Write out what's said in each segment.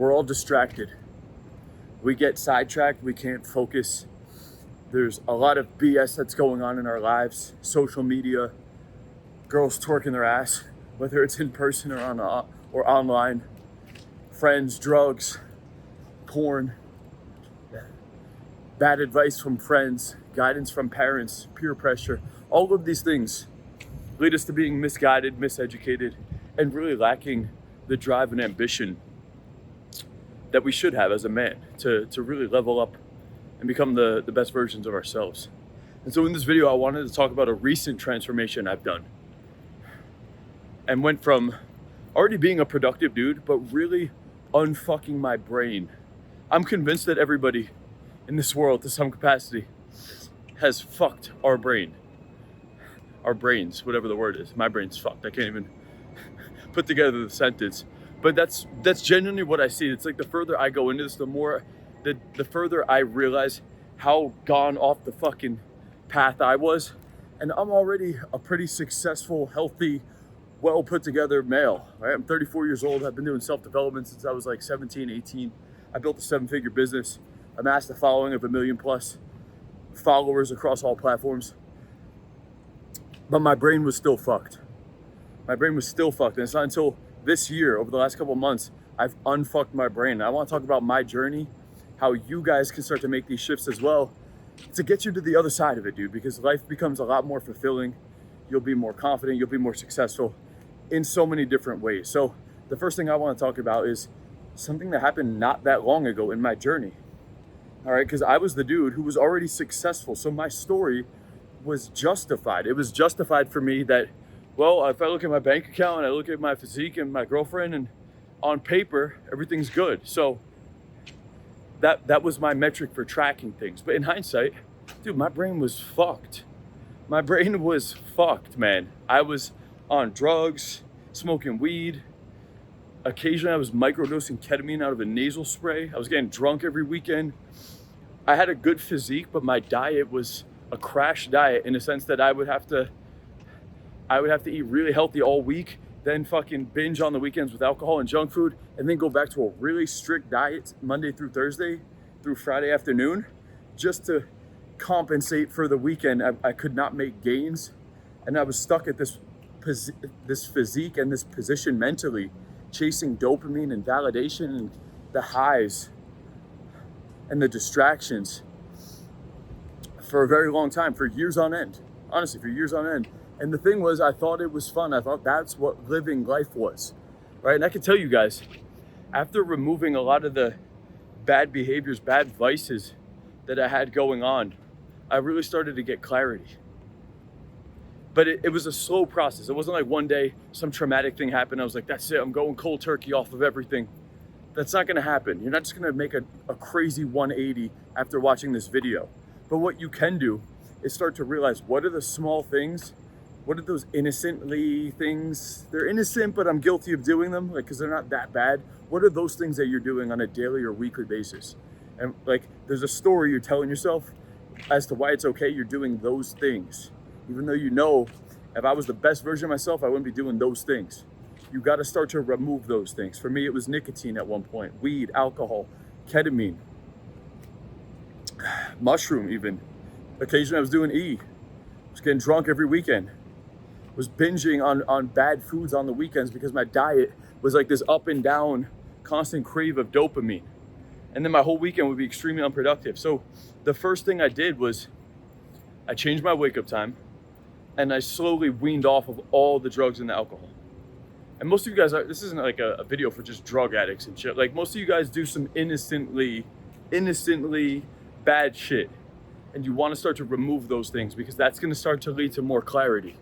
We're all distracted. We get sidetracked, we can't focus. There's a lot of BS that's going on in our lives. Social media, girls twerking their ass, whether it's in person or online. Friends, drugs, porn, bad advice from friends, guidance from parents, peer pressure. All of these things lead us to being misguided, miseducated, and really lacking the drive and ambition that we should have as a man to really level up and become the best versions of ourselves. And so in this video, I wanted to talk about a recent transformation I've done and went from already being a productive dude, but really unfucking my brain. I'm convinced that everybody in this world to some capacity has fucked our brains, whatever the word is. My brain's fucked. I can't even put together the sentence. But that's genuinely what I see. It's like the further I go into this, the further I realize how gone off the fucking path I was. And I'm already a pretty successful, healthy, well put together male, right? I'm 34 years old. I've been doing self-development since I was like 17, 18. I built a 7-figure business, amassed a following of 1 million plus followers across all platforms. But my brain was still fucked. My brain was still fucked. And it's not until this year, over the last couple of months, I've unfucked my brain. And I want to talk about my journey, how you guys can start to make these shifts as well to get you to the other side of it, dude, because life becomes a lot more fulfilling. You'll be more confident. You'll be more successful in so many different ways. So the first thing I want to talk about is something that happened not that long ago in my journey. All right, because I was the dude who was already successful. So my story was justified. It was justified for me that, well, if I look at my bank account and I look at my physique and my girlfriend, and on paper, everything's good. So that was my metric for tracking things. But in hindsight, dude, my brain was fucked. My brain was fucked, man. I was on drugs, smoking weed. Occasionally I was microdosing ketamine out of a nasal spray. I was getting drunk every weekend. I had a good physique, but my diet was a crash diet in a sense that I would have to eat really healthy all week, then fucking binge on the weekends with alcohol and junk food, and then go back to a really strict diet Monday through Thursday through Friday afternoon just to compensate for the weekend. I could not make gains, and I was stuck at this physique and this position mentally, chasing dopamine and validation and the highs and the distractions for a very long time, for years on end. Honestly, for years on end. And the thing was, I thought it was fun. I thought that's what living life was, right? And I can tell you guys, after removing a lot of the bad behaviors, bad vices that I had going on, I really started to get clarity. But it was a slow process. It wasn't like one day some traumatic thing happened. I was like, that's it, I'm going cold turkey off of everything. That's not gonna happen. You're not just gonna make a crazy 180 after watching this video. But what you can do is start to realize, what are the small things? What are those innocently things? They're innocent, but I'm guilty of doing them, like, because they're not that bad. What are those things that you're doing on a daily or weekly basis? And like, there's a story you're telling yourself as to why it's okay you're doing those things. Even though you know, if I was the best version of myself, I wouldn't be doing those things. You got to start to remove those things. For me, it was nicotine at one point, weed, alcohol, ketamine, mushroom even. Occasionally I was doing E. I was getting drunk every weekend. Was binging on bad foods on the weekends because my diet was like this up and down, constant crave of dopamine. And then my whole weekend would be extremely unproductive. So the first thing I did was I changed my wake up time and I slowly weaned off of all the drugs and the alcohol. And most of you guys this isn't like a video for just drug addicts and shit. Like, most of you guys do some innocently bad shit. And you want to start to remove those things because that's going to start to lead to more clarity.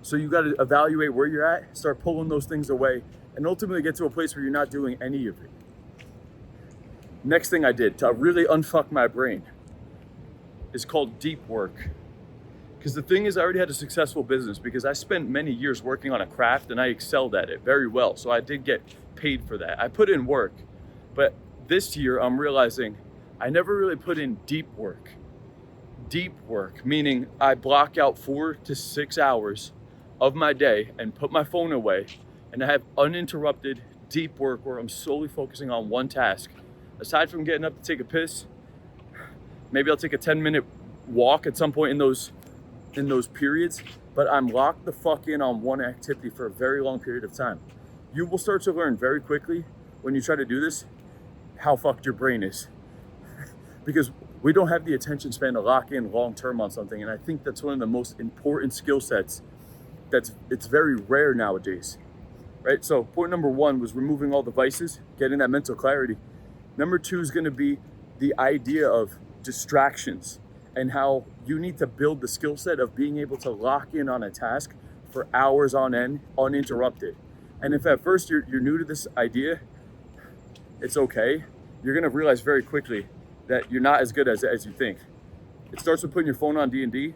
So you got to evaluate where you're at, start pulling those things away, and ultimately get to a place where you're not doing any of it. Next thing I did to really unfuck my brain is called deep work. Because the thing is, I already had a successful business because I spent many years working on a craft and I excelled at it very well. So I did get paid for that. I put in work. But this year I'm realizing I never really put in deep work. Deep work, meaning I block out 4 to 6 hours of my day and put my phone away, and I have uninterrupted deep work where I'm solely focusing on one task. Aside from getting up to take a piss, maybe I'll take a 10-minute walk at some point in those periods, but I'm locked the fuck in on one activity for a very long period of time. You will start to learn very quickly when you try to do this how fucked your brain is. Because we don't have the attention span to lock in long term on something, and I think that's one of the most important skill sets it's very rare nowadays. Right? So point number 1 was removing all the vices, getting that mental clarity. Number 2 is going to be the idea of distractions and how you need to build the skill set of being able to lock in on a task for hours on end, uninterrupted. And if at first you're new to this idea, it's okay. You're gonna realize very quickly that you're not as good as you think. It starts with putting your phone on D&D,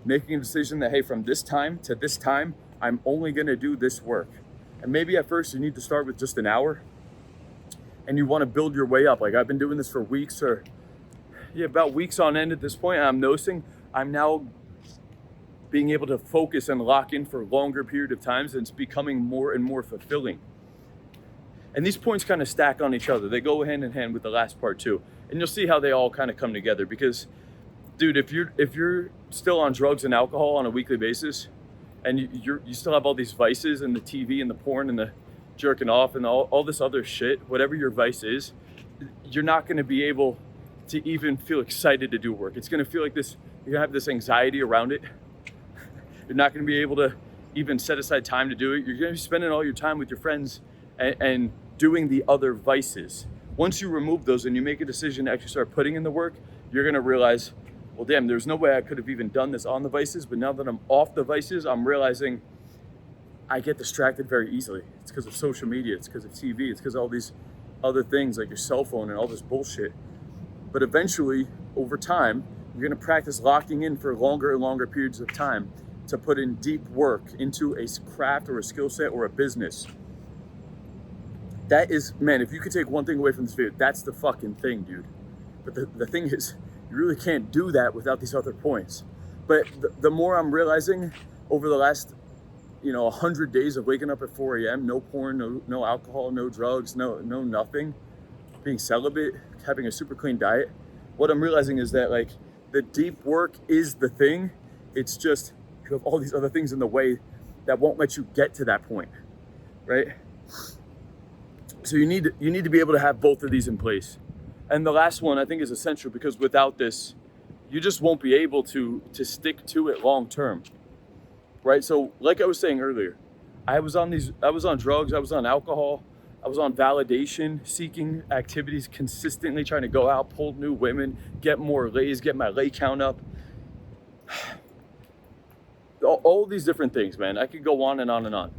making a decision that, hey, from this time to this time, I'm only gonna do this work. And maybe at first you need to start with just an hour, and you wanna build your way up. Like I've been doing this for weeks, or about weeks on end at this point, and I'm noticing I'm now being able to focus and lock in for a longer period of times, and it's becoming more and more fulfilling. And these points kind of stack on each other. They go hand in hand with the last part too. And you'll see how they all kind of come together, because dude, if you're still on drugs and alcohol on a weekly basis, and you still have all these vices and the TV and the porn and the jerking off and all this other shit, whatever your vice is, you're not going to be able to even feel excited to do work. It's going to feel like this, you're going to have this anxiety around it. You're not going to be able to even set aside time to do it. You're going to be spending all your time with your friends and doing the other vices. Once you remove those and you make a decision to actually start putting in the work, you're going to realize, well, damn, there's no way I could have even done this on the vices, but now that I'm off the vices, I'm realizing I get distracted very easily. It's because of social media, it's because of TV, it's because of all these other things like your cell phone and all this bullshit. But eventually, over time, you're going to practice locking in for longer and longer periods of time to put in deep work into a craft or a skill set or a business. That is, man, if you could take one thing away from this video, that's the fucking thing, dude. But the thing is, you really can't do that without these other points. But the more I'm realizing over the last 100 days of waking up at 4 a.m., no porn, no alcohol, no drugs, no nothing, being celibate, having a super clean diet, what I'm realizing is that like the deep work is the thing. It's just you have all these other things in the way that won't let you get to that point, right? So you need to be able to have both of these in place. And the last one I think is essential, because without this, you just won't be able to stick to it long term, right? So like I was saying earlier, I was on drugs, I was on alcohol, I was on validation seeking activities, consistently trying to go out, pull new women, get more lays, get my lay count up. All these different things, man. I could go on and on and on.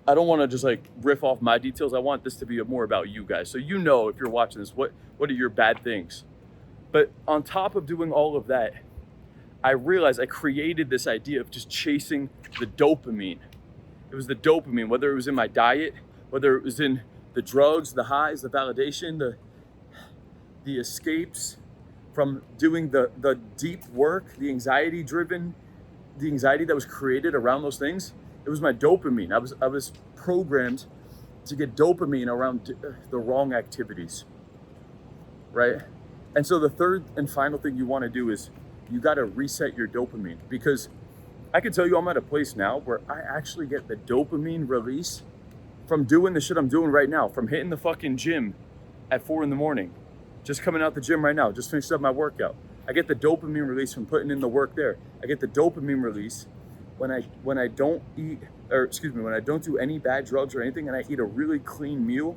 I don't want to just like riff off my details. I want this to be more about you guys. So if you're watching this, what are your bad things? But on top of doing all of that, I realized I created this idea of just chasing the dopamine. It was the dopamine, whether it was in my diet, whether it was in the drugs, the highs, the validation, the escapes from doing the deep work, the anxiety that was created around those things. It was my dopamine. I was programmed to get dopamine around the wrong activities, right? And so the third and final thing you want to do is you got to reset your dopamine, because I can tell you I'm at a place now where I actually get the dopamine release from doing the shit I'm doing right now, from hitting the fucking gym at 4 a.m, just coming out the gym right now, just finished up my workout. I get the dopamine release from putting in the work there. I get the dopamine release when I don't do any bad drugs or anything, and I eat a really clean meal,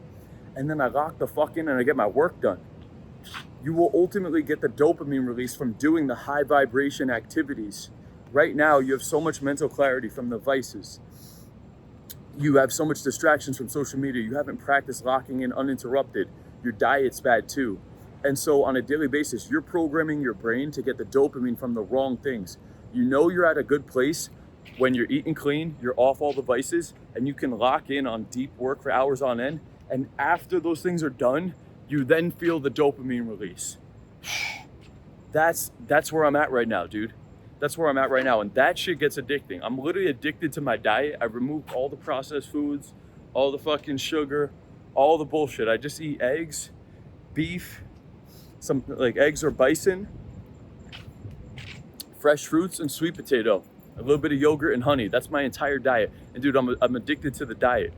and then I lock the fuck in and I get my work done. You will ultimately get the dopamine release from doing the high vibration activities. Right now, you have so much mental clarity from the vices. You have so much distractions from social media. You haven't practiced locking in uninterrupted. Your diet's bad too. And so on a daily basis, you're programming your brain to get the dopamine from the wrong things. You're at a good place when you're eating clean, you're off all the vices, and you can lock in on deep work for hours on end. And after those things are done, you then feel the dopamine release. That's where I'm at right now, dude. That's where I'm at right now. And that shit gets addicting. I'm literally addicted to my diet. I removed all the processed foods, all the fucking sugar, all the bullshit. I just eat eggs, beef, some like eggs or bison, fresh fruits, and sweet potato, a little bit of yogurt and honey. That's my entire diet. And dude, I'm addicted to the diet.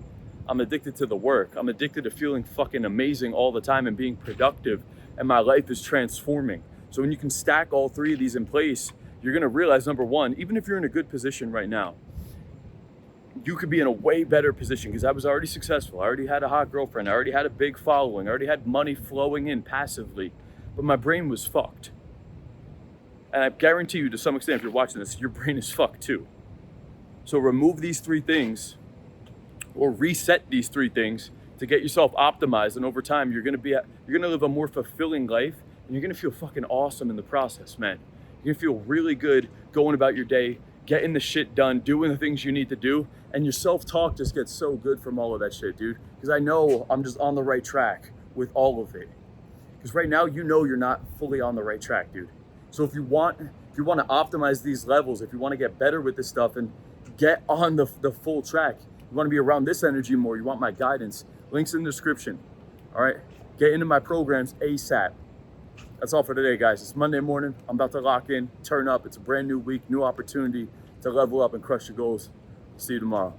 I'm addicted to the work. I'm addicted to feeling fucking amazing all the time and being productive. And my life is transforming. So when you can stack all three of these in place, you're gonna realize, number one, even if you're in a good position right now, you could be in a way better position, because I was already successful. I already had a hot girlfriend. I already had a big following. I already had money flowing in passively, but my brain was fucked. And I guarantee you, to some extent, if you're watching this, your brain is fucked too. So remove these three things, or reset these three things to get yourself optimized. And over time, you're gonna live a more fulfilling life, and you're gonna feel fucking awesome in the process, man. You're gonna feel really good going about your day, getting the shit done, doing the things you need to do. And your self-talk just gets so good from all of that shit, dude. Because I know I'm just on the right track with all of it. Because right now, you know you're not fully on the right track, dude. So if you want to optimize these levels, if you want to get better with this stuff and get on the full track, you want to be around this energy more, you want my guidance, links in the description. All right, get into my programs ASAP. That's all for today, guys. It's Monday morning. I'm about to lock in, turn up. It's a brand new week, new opportunity to level up and crush your goals. See you tomorrow.